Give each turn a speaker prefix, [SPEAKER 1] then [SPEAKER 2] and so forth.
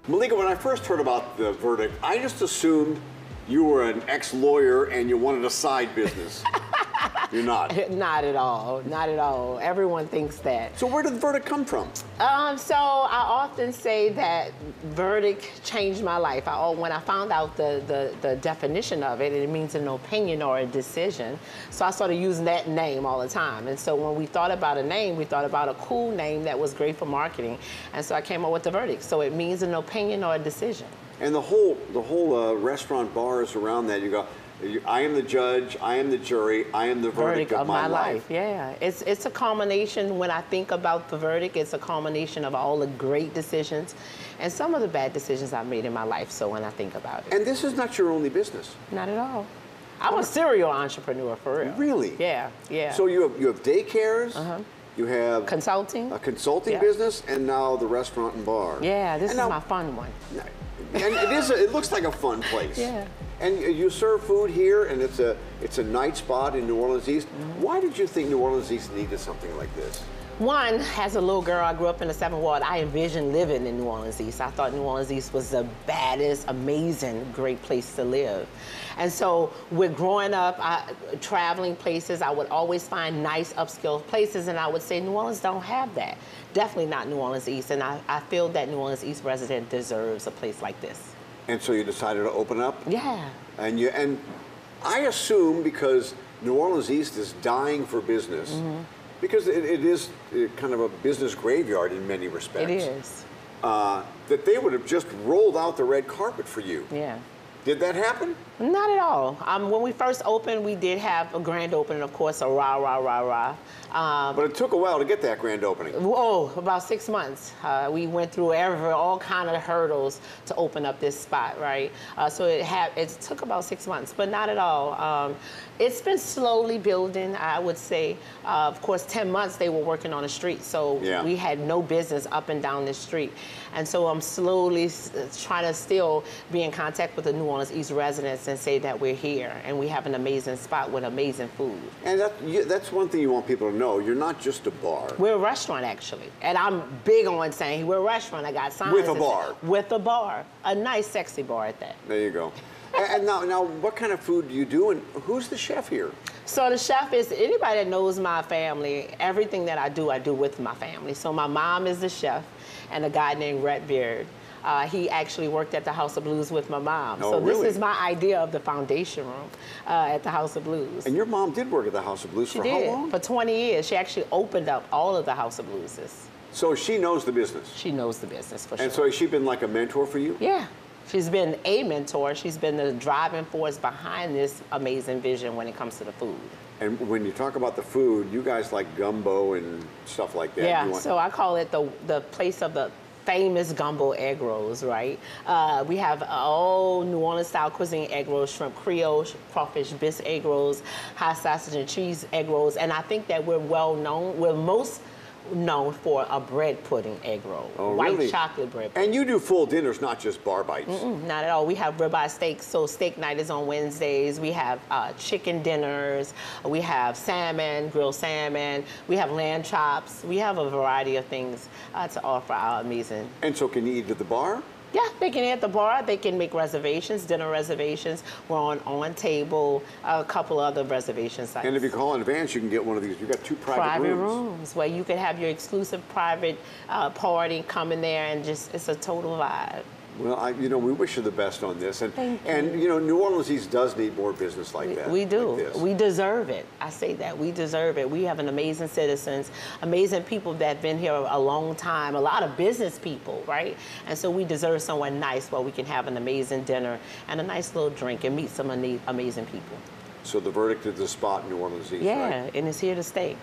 [SPEAKER 1] Malika, when I first heard about the verdict, I just assumed you were an ex-lawyer and you wanted a side business. You're not.
[SPEAKER 2] Not at all. Not at all. Everyone thinks that.
[SPEAKER 1] So where did the verdict come from?
[SPEAKER 2] So I often say that verdict changed my life. When I found out the definition of it, it means an opinion or a decision. So I started using that name all the time. And so when we thought about a name, we thought about a cool name that was great for marketing. And so I came up with the verdict. So it means an opinion or a decision.
[SPEAKER 1] And the whole restaurant bar is around that. You go, I am the judge, I am the jury, I am the verdict of my life.
[SPEAKER 2] Yeah, it's a culmination. When I think about the verdict, it's a culmination of all the great decisions and some of the bad decisions I've made in my life. So when I think about it.
[SPEAKER 1] And this is not your only business.
[SPEAKER 2] Not at all. I'm a serial entrepreneur, for real.
[SPEAKER 1] Really?
[SPEAKER 2] Yeah.
[SPEAKER 1] So you have daycares, you have
[SPEAKER 2] consulting,
[SPEAKER 1] a consulting business, and now the restaurant and bar.
[SPEAKER 2] Yeah, this is my fun one.
[SPEAKER 1] And it looks like a fun place.
[SPEAKER 2] Yeah.
[SPEAKER 1] And you serve food here, and it's a night spot in New Orleans East. Why did you think New Orleans East needed something like this?
[SPEAKER 2] One, as a little girl, I grew up in the 7th Ward. I envisioned living in New Orleans East. I thought New Orleans East was the baddest, amazing, great place to live. And so with growing up, traveling places, I would always find nice upscale places, and I would say New Orleans don't have that. Definitely not New Orleans East, and I feel that New Orleans East resident deserves a place like this. And
[SPEAKER 1] so you decided to open up?
[SPEAKER 2] Yeah.
[SPEAKER 1] And I assume because New Orleans East is dying for business, because it is kind of a business graveyard in many respects.
[SPEAKER 2] It is.
[SPEAKER 1] That they would have just rolled out the red carpet for you.
[SPEAKER 2] Yeah.
[SPEAKER 1] Did that happen?
[SPEAKER 2] Not at all. When we first opened, we did have a grand opening, of course, a rah, rah, rah, rah.
[SPEAKER 1] But it took a while to get that grand opening.
[SPEAKER 2] Oh, about 6 months. We went through all kind of hurdles to open up this spot, right? So it took about 6 months, but not at all. It's been slowly building, I would say. Of course, 10 months they were working on the street, so we had no business up and down the street. And so I'm slowly trying to still be in contact with the New Orleans East residents and say that we're here and we have an amazing spot with amazing food.
[SPEAKER 1] And that's one thing you want people to know. You're not just a bar.
[SPEAKER 2] We're a restaurant, actually. And I'm big on saying we're a restaurant. I got signs.
[SPEAKER 1] With a bar.
[SPEAKER 2] With a bar. A nice, sexy bar at that.
[SPEAKER 1] There you go. And now, what kind of food do you do, and who's the chef here?
[SPEAKER 2] So the chef is anybody that knows my family. Everything that I do with my family. So my mom is the chef, and a guy named Rhett Beard. He actually worked at the House of Blues with my mom.
[SPEAKER 1] Oh,
[SPEAKER 2] so
[SPEAKER 1] really?
[SPEAKER 2] This is my idea of the foundation room at the House of Blues.
[SPEAKER 1] And your mom did work at the House of Blues for how long?
[SPEAKER 2] For 20 years. She actually opened up all of the House of Blueses.
[SPEAKER 1] So she knows the business?
[SPEAKER 2] She knows the business, for sure.
[SPEAKER 1] And so has she been like a mentor for you?
[SPEAKER 2] Yeah. She's been a mentor. She's been the driving force behind this amazing vision when it comes to the food.
[SPEAKER 1] And when you talk about the food, you guys like gumbo and stuff like that.
[SPEAKER 2] Yeah, so I call it the place of the famous gumbo egg rolls, right? We have all New Orleans style cuisine egg rolls, shrimp creole, crawfish bisque egg rolls, hot sausage and cheese egg rolls, and I think that we're well known. We're most known for a bread pudding egg roll, white chocolate bread pudding.
[SPEAKER 1] And you do full dinners, not just bar bites.
[SPEAKER 2] Not at all. We have ribeye steaks, so steak night is on Wednesdays. We have chicken dinners. We have salmon, grilled salmon. We have lamb chops. We have a variety of things to offer our amazing.
[SPEAKER 1] And so can you eat at the bar?
[SPEAKER 2] Yeah, they can eat at the bar. They can make reservations, dinner reservations. We're on table, a couple other reservation sites.
[SPEAKER 1] And if you call in advance, you can get one of these. You've got 2 private rooms
[SPEAKER 2] where you can have your exclusive private party, come in there, and it's a total vibe.
[SPEAKER 1] Well, we wish you the best on this.
[SPEAKER 2] Thank you.
[SPEAKER 1] And New Orleans East does need more business like that.
[SPEAKER 2] We do.
[SPEAKER 1] Like
[SPEAKER 2] we deserve it. I say that. We deserve it. We have an amazing citizens, amazing people that have been here a long time, a lot of business people, right? And so we deserve somewhere nice where we can have an amazing dinner and a nice little drink and meet some amazing people.
[SPEAKER 1] So the verdict is the spot in New Orleans East,
[SPEAKER 2] yeah,
[SPEAKER 1] right?
[SPEAKER 2] and it's here to stay.